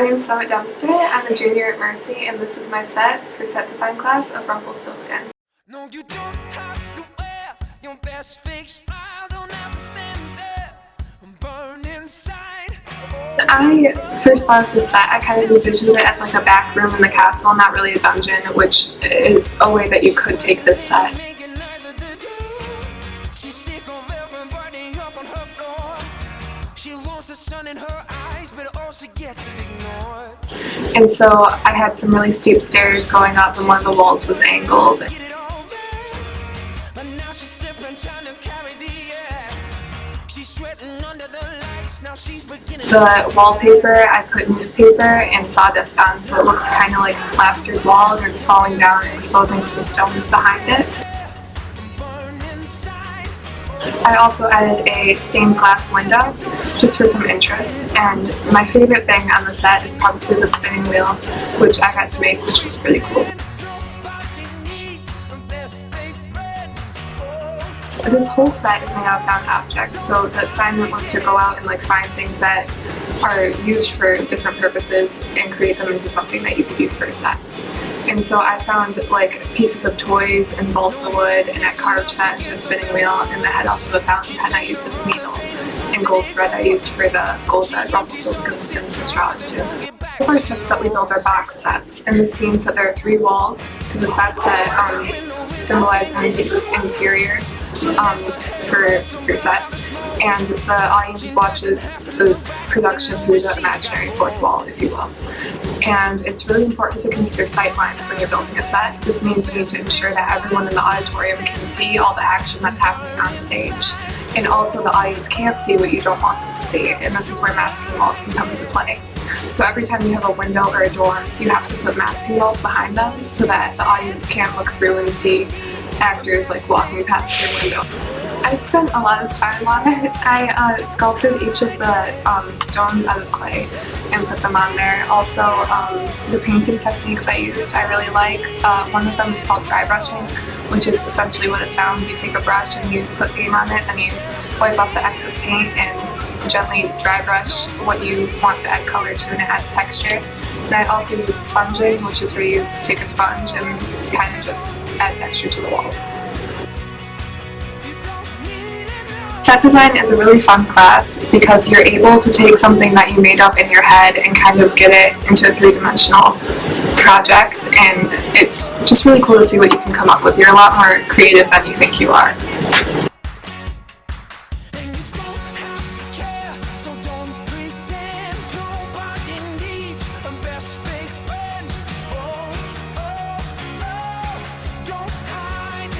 name is Summit Dempster. I'm a junior at Mercy, and this is my set for set design class of Rumpelstiltskin. No, you don't have to wear your best fake smile, don't have to stand there and burn inside. I first thought of this set, I kind of envisioned it as like a back room in the castle, not really a dungeon, which is a way that you could take this set. She's sick of everybody up on her floor. She wants the sun in her eyes, but all she gets is ignored. And so I had some really steep stairs going up, and one of the walls was angled. Get it all back, but now she's slipping, trying to carry the act. She's sweating under the lights, now she's beginning. The wallpaper, I put newspaper and sawdust on, so it looks kind of like a plastered wall, and it's falling down and exposing some stones behind it. I also added a stained glass window, just for some interest, and my favorite thing on the set is probably the spinning wheel, which I got to make, which was really cool. This whole set is made out of found objects, so the assignment was to go out and find things that are used for different purposes and create them into something that you could use for a set. And so I found pieces of toys and balsa wood, and I carved that into a spinning wheel, and the head off of a fountain pen I used as a needle, and gold thread I used for the gold that Rumpelstiltskin spins the straw into. The first sets that we build are box sets, and this means that there are 3 walls to the sets that symbolize the interior for your set, and the audience watches the production through the imaginary 4th wall, if you will. And it's really important to consider sight lines when you're building a set. This means you need to ensure that everyone in the auditorium can see all the action that's happening on stage, and also the audience can't see what you don't want them to see, and this is where masking walls can come into play. So every time you have a window or a door, you have to put masking walls behind them so that the audience can't look through and see actors walking past your window. I spent a lot of time on it. I sculpted each of the stones out of clay and put them on there. Also, the painting techniques I used I really like. One of them is called dry brushing, which is essentially what it sounds. You take a brush and you put paint on it, and you wipe off the excess paint and gently dry brush what you want to add color to, and it adds texture. And I also use sponging, which is where you take a sponge and kind of just add texture to the walls. Set design is a really fun class because you're able to take something that you made up in your head and kind of get it into a 3-dimensional project, and it's just really cool to see what you can come up with. You're a lot more creative than you think you are.